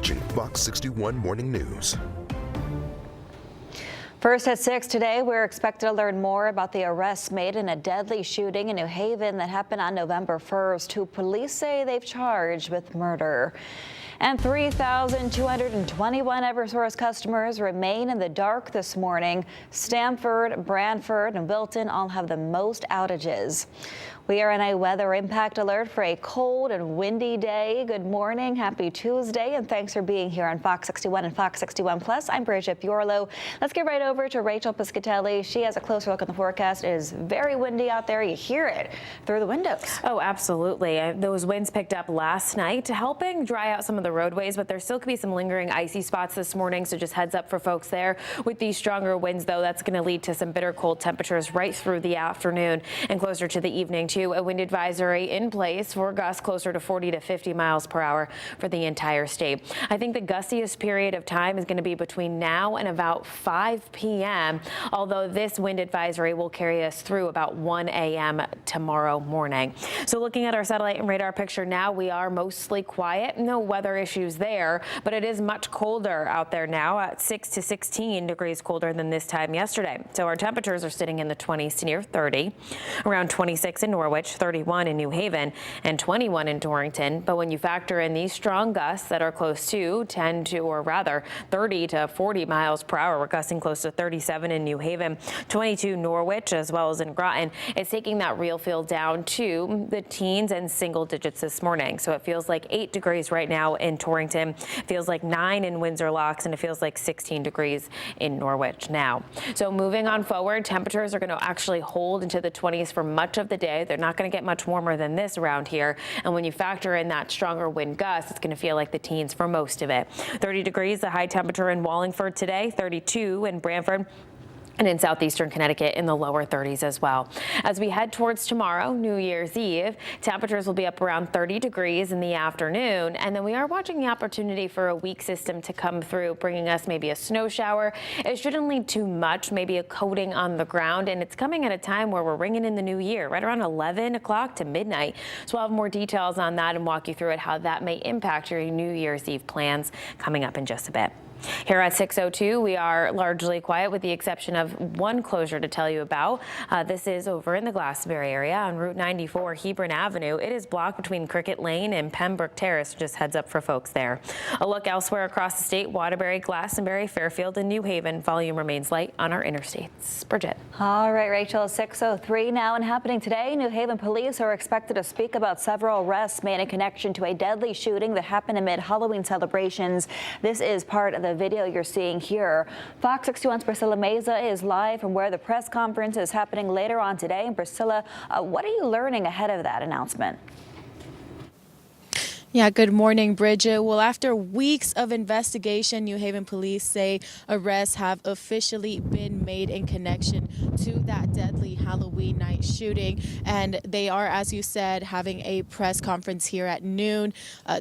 watching Fox 61 Morning News. First at 6 today, we're expected to learn more about the arrests made in a deadly shooting in New Haven that happened on November 1st, who police say they've charged with murder. And 3,221 Eversource customers remain in the dark this morning. Stamford, Brantford, and Wilton all have the most outages. We are in a weather impact alert for a cold and windy day. Good morning, happy Tuesday, and thanks for being here on Fox 61 and Fox 61 Plus. I'm Bridget Fiorlo. Let's get right over to Rachel Piscatelli. She has a closer look at the forecast. It is very windy out there. You hear it through the windows. Oh, absolutely. Those winds picked up last night, helping dry out some of the roadways, but there still could be some lingering icy spots this morning, so just heads up for folks there. With these stronger winds, though, that's going to lead to some bitter cold temperatures right through the afternoon and closer to the evening, too. A wind advisory in place for gusts closer to 40 to 50 miles per hour for the entire state. I think the gustiest period of time is going to be between now and about 5 p.m., although this wind advisory will carry us through about 1 a.m. tomorrow morning. So looking at our satellite and radar picture now, we are mostly quiet. No weather issues there, but it is much colder out there now at 6 to 16 degrees colder than this time yesterday. So our temperatures are sitting in the 20s to near 30, around 26 in Norwich, 31 in New Haven, and 21 in Torrington. But when you factor in these strong gusts that are close to 30 to 40 miles per hour, we're gusting close to 37 in New Haven, 22 Norwich, as well as in Groton. It's taking that real feel down to the teens and single digits this morning. So it feels like 8 degrees right now in Torrington, it feels like 9 in Windsor Locks, and it feels like 16 degrees in Norwich now. So moving on forward, temperatures are going to actually hold into the 20s for much of the day. They're not going to get much warmer than this around here. And when you factor in that stronger wind gust, it's going to feel like the teens for most of it. 30 degrees, the high temperature in Wallingford today, 32 in Brantford, and in southeastern Connecticut in the lower 30s as well. As we head towards tomorrow, New Year's Eve, temperatures will be up around 30 degrees in the afternoon. And then we are watching the opportunity for a weak system to come through, bringing us maybe a snow shower. It shouldn't lead too much, maybe a coating on the ground. And it's coming at a time where we're ringing in the new year, right around 11 o'clock to midnight. So we'll have more details on that and walk you through it, how that may impact your New Year's Eve plans coming up in just a bit. Here at 6:02, we are largely quiet with the exception of one closure to tell you about. This is over in the Glastonbury area on Route 94, Hebron Avenue. It is blocked between Cricket Lane and Pembroke Terrace. Just heads up for folks there. A look elsewhere across the state: Waterbury, Glastonbury, Fairfield, and New Haven. Volume remains light on our interstates. Bridget. All right, Rachel, 6:03 now, and happening today, New Haven police are expected to speak about several arrests made in connection to a deadly shooting that happened amid Halloween celebrations. This is part of the video you're seeing here. Fox 61's Priscilla Meza is live from where the press conference is happening later on today. And Priscilla, what are you learning ahead of that announcement? Yeah, good morning, Bridget. Well, after weeks of investigation, New Haven police say arrests have officially been made in connection to that deadly Halloween night shooting. And they are, as you said, having a press conference here at noon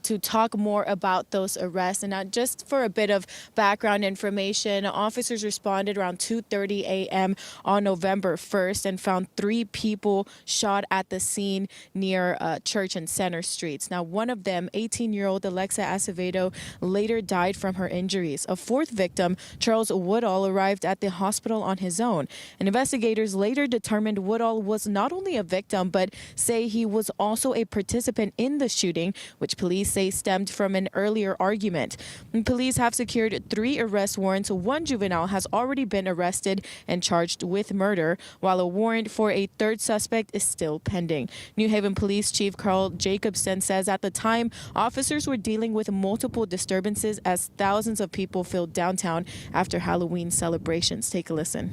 to talk more about those arrests. And now, just for a bit of background information, officers responded around 2:30 a.m. on November 1st and found 3 people shot at the scene near Church and Center Streets. Now, one of them, 18-year-old Alexa Acevedo, later died from her injuries. A 4th victim, Charles Woodall, arrived at the hospital on his own. And investigators later determined Woodall was not only a victim, but say he was also a participant in the shooting, which police say stemmed from an earlier argument. And police have secured 3 arrest warrants. 1 juvenile has already been arrested and charged with murder, while a warrant for a 3rd suspect is still pending. New Haven Police Chief Carl Jacobson says at the time, officers were dealing with multiple disturbances as thousands of people filled downtown after Halloween celebrations. Take a listen.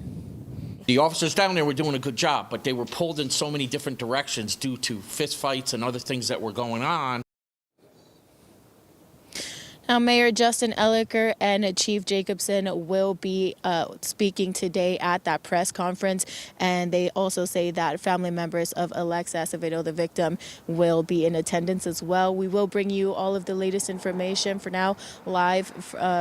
The officers down there were doing a good job, but they were pulled in so many different directions due to fistfights and other things that were going on. Now, Mayor Justin Elicker and Chief Jacobson will be speaking today at that press conference, and they also say that family members of Alexa Acevedo, the victim, will be in attendance as well. We will bring you all of the latest information. For now, live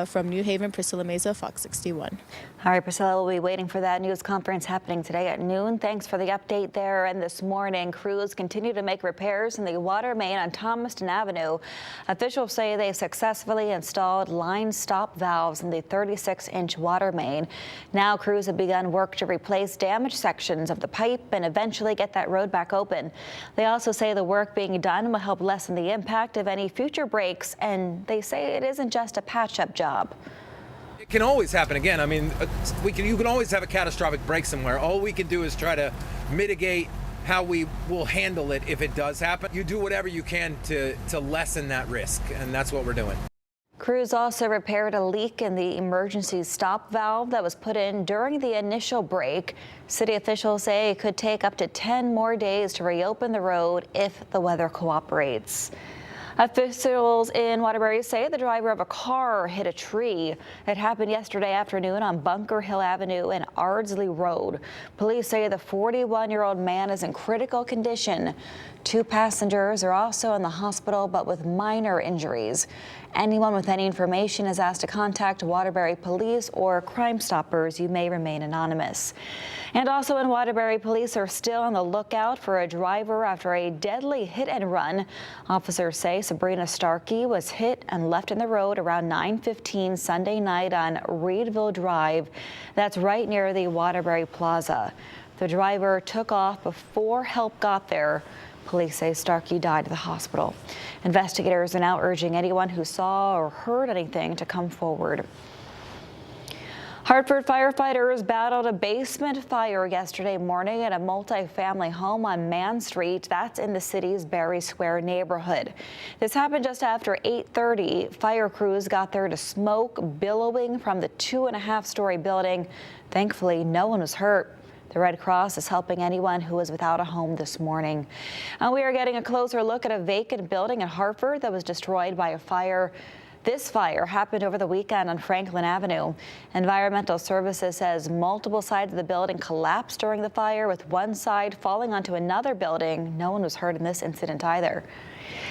from New Haven, Priscilla Meza, Fox 61. All right, Priscilla, we'll be waiting for that news conference happening today at noon. Thanks for the update there. And this morning, crews continue to make repairs in the water main on Thomaston Avenue. Officials say they successfully thankfully installed line stop valves in the 36-inch water main. Now crews have begun work to replace damaged sections of the pipe and eventually get that road back open. They also say the work being done will help lessen the impact of any future breaks, and they say it isn't just a patch-up job. It can always happen again. I mean, you can always have a catastrophic break somewhere. All we can do is try to mitigate how we will handle it if it does happen. You do whatever you can to lessen that risk, and that's what we're doing. Crews also repaired a leak in the emergency stop valve that was put in during the initial break. City officials say it could take up to 10 more days to reopen the road if the weather cooperates. Officials in Waterbury say the driver of a car hit a tree. It happened yesterday afternoon on Bunker Hill Avenue and Ardsley Road. Police say the 41-year-old man is in critical condition. 2 passengers are also in the hospital, but with minor injuries. Anyone with any information is asked to contact Waterbury Police or Crime Stoppers. You may remain anonymous. And also in Waterbury, police are still on the lookout for a driver after a deadly hit and run. Officers say Sabrina Starkey was hit and left in the road around 9:15 Sunday night on Reedville Drive. That's right near the Waterbury Plaza. The driver took off before help got there. Police say Starkey died at the hospital. Investigators are now urging anyone who saw or heard anything to come forward. Hartford firefighters battled a basement fire yesterday morning at a multi-family home on Mann Street. That's in the city's Berry Square neighborhood. This happened just after 8:30. Fire crews got there to smoke billowing from the 2.5-story building. Thankfully, no one was hurt. The Red Cross is helping anyone who is without a home this morning. And we are getting a closer look at a vacant building in Hartford that was destroyed by a fire. This fire happened over the weekend on Franklin Avenue. Environmental Services says multiple sides of the building collapsed during the fire, with one side falling onto another building. No one was hurt in this incident either.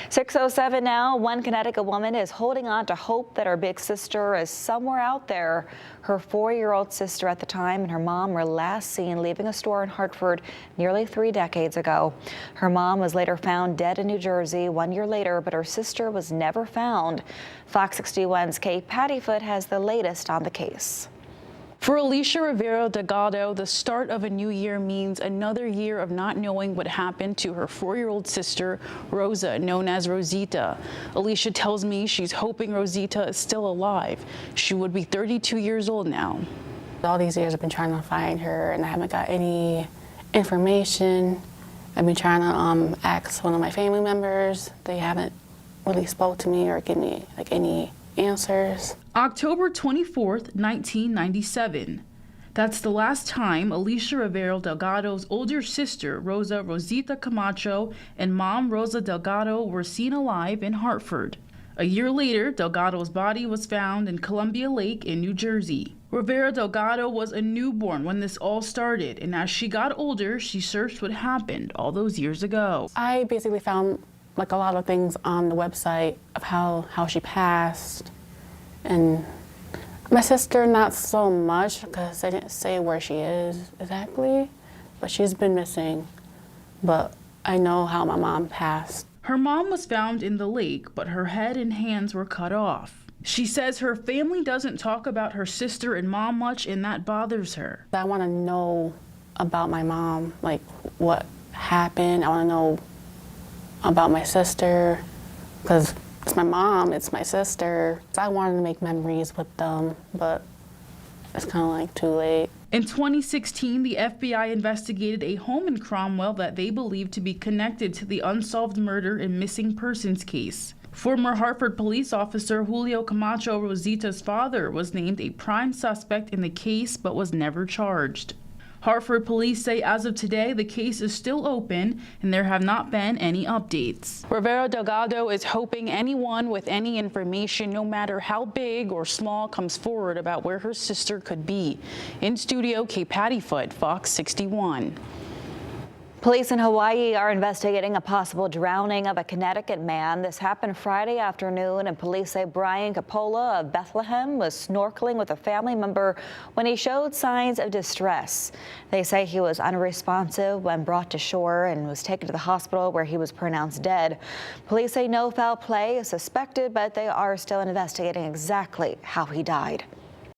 6:07 now. One Connecticut woman is holding on to hope that her big sister is somewhere out there. Her 4-year-old sister at the time and her mom were last seen leaving a store in Hartford nearly 3 decades ago. Her mom was later found dead in New Jersey 1 year later, but her sister was never found. Fox 61's Kate Pattyfoot has the latest on the case. For Alicia Rivera Delgado, the start of a new year means another year of not knowing what happened to her 4-year-old sister, Rosa, known as Rosita. Alicia tells me she's hoping Rosita is still alive. She would be 32 years old now. All these years I've been trying to find her and I haven't got any information. I've been trying to ask one of my family members. They haven't really spoke to me or give me any answers. October 24th, 1997. That's the last time Alicia Rivera Delgado's older sister, Rosa Rosita Camacho, and mom, Rosa Delgado, were seen alive in Hartford. A year later, Delgado's body was found in Columbia Lake in New Jersey. Rivera Delgado was a newborn when this all started, and as she got older, she searched what happened all those years ago. I basically found a lot of things on the website of how she passed. And my sister, not so much, because I didn't say where she is exactly, but she's been missing. But I know how my mom passed. Her mom was found in the lake, but her head and hands were cut off. She says her family doesn't talk about her sister and mom much, and that bothers her. I want to know about my mom, what happened. I want to know about my sister, because it's my mom, it's my sister. I wanted to make memories with them, but it's kind of too late. In 2016, the FBI investigated a home in Cromwell that they believed to be connected to the unsolved murder and missing persons case. Former Hartford police officer Julio Camacho, Rosita's father, was named a prime suspect in the case but was never charged. Hartford police say as of today, the case is still open and there have not been any updates. Rivera Delgado is hoping anyone with any information, no matter how big or small, comes forward about where her sister could be. In studio, Kate Pattyfoot, Fox 61. Police in Hawaii are investigating a possible drowning of a Connecticut man. This happened Friday afternoon, and police say Brian Capola of Bethlehem was snorkeling with a family member when he showed signs of distress. They say he was unresponsive when brought to shore and was taken to the hospital where he was pronounced dead. Police say no foul play is suspected, but they are still investigating exactly how he died.